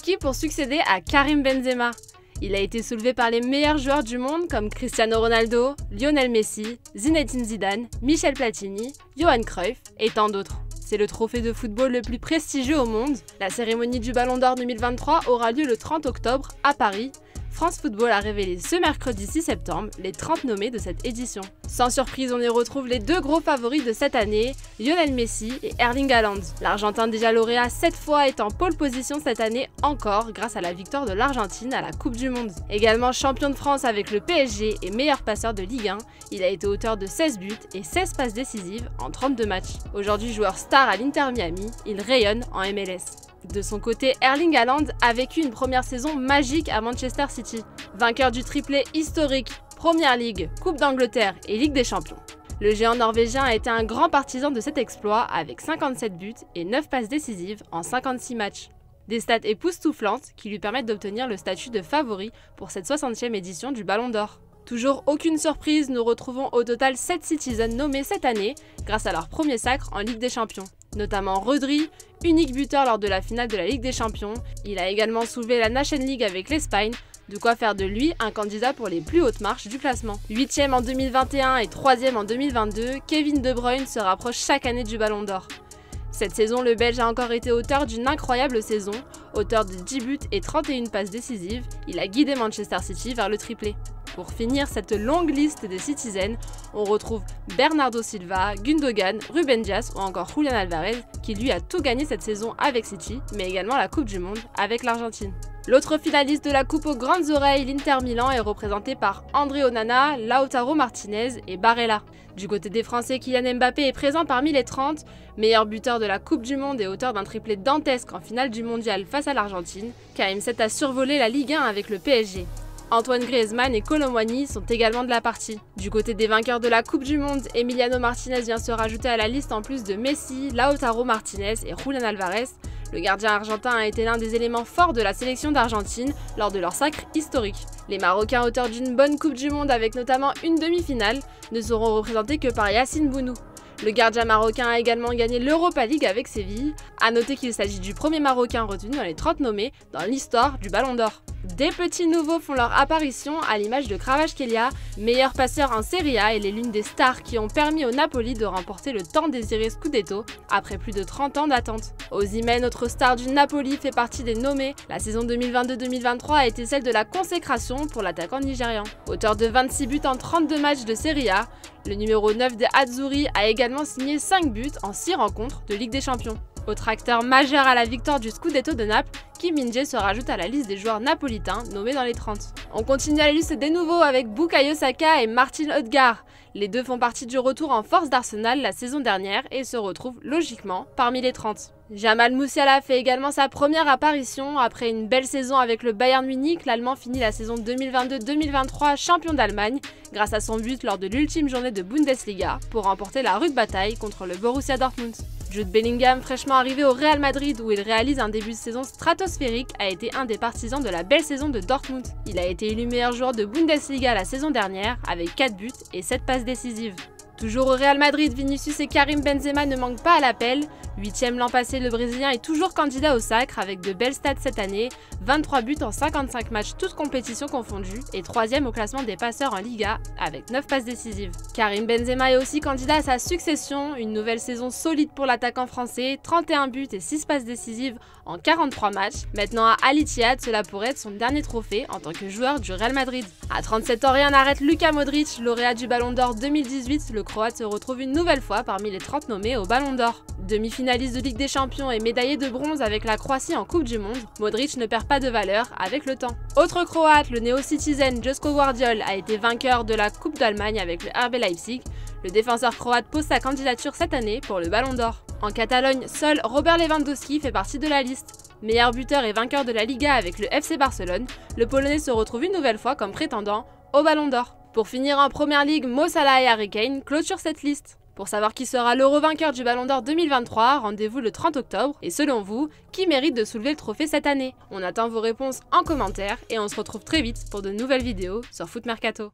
Qui pour succéder à Karim Benzema? Il a été soulevé par les meilleurs joueurs du monde comme Cristiano Ronaldo, Lionel Messi, Zinedine Zidane, Michel Platini, Johan Cruyff et tant d'autres. C'est le trophée de football le plus prestigieux au monde. La cérémonie du Ballon d'Or 2023 aura lieu le 30 octobre à Paris. France Football a révélé ce mercredi 6 septembre les 30 nommés de cette édition. Sans surprise, on y retrouve les deux gros favoris de cette année, Lionel Messi et Erling Haaland. L'Argentin déjà lauréat 7 fois est en pole position cette année encore grâce à la victoire de l'Argentine à la Coupe du Monde. Également champion de France avec le PSG et meilleur passeur de Ligue 1, il a été auteur de 16 buts et 16 passes décisives en 32 matchs. Aujourd'hui joueur star à l'Inter Miami, il rayonne en MLS. De son côté, Erling Haaland a vécu une première saison magique à Manchester City. Vainqueur du triplé historique, Première Ligue, Coupe d'Angleterre et Ligue des Champions. Le géant norvégien a été un grand partisan de cet exploit avec 57 buts et 9 passes décisives en 56 matchs. Des stats époustouflantes qui lui permettent d'obtenir le statut de favori pour cette 60e édition du Ballon d'Or. Toujours aucune surprise, nous retrouvons au total 7 Citizens nommés cette année grâce à leur premier sacre en Ligue des Champions. Notamment Rodri, unique buteur lors de la finale de la Ligue des Champions. Il a également soulevé la Nations League avec l'Espagne, de quoi faire de lui un candidat pour les plus hautes marches du classement. 8e en 2021 et 3e en 2022, Kevin De Bruyne se rapproche chaque année du Ballon d'Or. Cette saison, le Belge a encore été auteur d'une incroyable saison. Auteur de 10 buts et 31 passes décisives, il a guidé Manchester City vers le triplé. Pour finir cette longue liste des Citizens, on retrouve Bernardo Silva, Gundogan, Ruben Dias ou encore Julian Alvarez qui lui a tout gagné cette saison avec City, mais également la Coupe du Monde avec l'Argentine. L'autre finaliste de la Coupe aux grandes oreilles, l'Inter Milan, est représenté par André Onana, Lautaro Martinez et Barella. Du côté des Français, Kylian Mbappé est présent parmi les 30, meilleur buteur de la Coupe du Monde et auteur d'un triplé dantesque en finale du Mondial face à l'Argentine. KM7 a survolé la Ligue 1 avec le PSG. Antoine Griezmann et Kolo Muani sont également de la partie. Du côté des vainqueurs de la Coupe du Monde, Emiliano Martinez vient se rajouter à la liste en plus de Messi, Lautaro Martinez et Julian Alvarez. Le gardien argentin a été l'un des éléments forts de la sélection d'Argentine lors de leur sacre historique. Les Marocains auteurs d'une bonne Coupe du Monde avec notamment une demi-finale ne seront représentés que par Yassine Bounou. Le gardien marocain a également gagné l'Europa League avec Séville. A noter qu'il s'agit du premier Marocain retenu dans les 30 nommés dans l'histoire du Ballon d'Or. Des petits nouveaux font leur apparition à l'image de Kvaratskhelia, meilleur passeur en Serie A, et est l'une des stars qui ont permis au Napoli de remporter le tant désiré Scudetto après plus de 30 ans d'attente. Osimhen, autre star du Napoli, fait partie des nommés. La saison 2022-2023 a été celle de la consécration pour l'attaquant nigérian. Auteur de 26 buts en 32 matchs de Serie A, le numéro 9 des Azzurri a également signé 5 buts en 6 rencontres de Ligue des Champions. Autre acteur majeur à la victoire du Scudetto de Naples, Kim Min-jae se rajoute à la liste des joueurs napolitains nommés dans les 30. On continue la liste des nouveaux avec Bukayo Saka et Martin Odegaard. Les deux font partie du retour en force d'Arsenal la saison dernière et se retrouvent logiquement parmi les 30. Jamal Musiala fait également sa première apparition. Après une belle saison avec le Bayern Munich, l'Allemand finit la saison 2022-2023 champion d'Allemagne grâce à son but lors de l'ultime journée de Bundesliga pour remporter la rude bataille contre le Borussia Dortmund. Jude Bellingham, fraîchement arrivé au Real Madrid où il réalise un début de saison stratosphérique, a été un des partisans de la belle saison de Dortmund. Il a été élu meilleur joueur de Bundesliga la saison dernière avec 4 buts et 7 passes décisives. Toujours au Real Madrid, Vinicius et Karim Benzema ne manquent pas à l'appel. 8e l'an passé, le Brésilien est toujours candidat au sacre avec de belles stats cette année, 23 buts en 55 matchs toutes compétitions confondues et 3e au classement des passeurs en Liga avec 9 passes décisives. Karim Benzema est aussi candidat à sa succession, une nouvelle saison solide pour l'attaquant français, 31 buts et 6 passes décisives en 43 matchs. Maintenant à Al Ittihad, cela pourrait être son dernier trophée en tant que joueur du Real Madrid. À 37 ans, rien n'arrête Luka Modric, lauréat du Ballon d'Or 2018, le Croate se retrouve une nouvelle fois parmi les 30 nommés au Ballon d'Or. Demi-finaliste de Ligue des Champions et médaillé de bronze avec la Croatie en Coupe du Monde, Modric ne perd pas de valeur avec le temps. Autre Croate, le néo-citizen Josko Gvardiol a été vainqueur de la Coupe d'Allemagne avec le RB Leipzig. Le défenseur croate pose sa candidature cette année pour le Ballon d'Or. En Catalogne, seul Robert Lewandowski fait partie de la liste. Meilleur buteur et vainqueur de la Liga avec le FC Barcelone, le Polonais se retrouve une nouvelle fois comme prétendant au Ballon d'Or. Pour finir en Première Ligue, Mo Salah et Harry Kane clôturent cette liste. Pour savoir qui sera l'Euro-vainqueur du Ballon d'Or 2023, rendez-vous le 30 octobre. Et selon vous, qui mérite de soulever le trophée cette année? On attend vos réponses en commentaire et on se retrouve très vite pour de nouvelles vidéos sur Foot Mercato.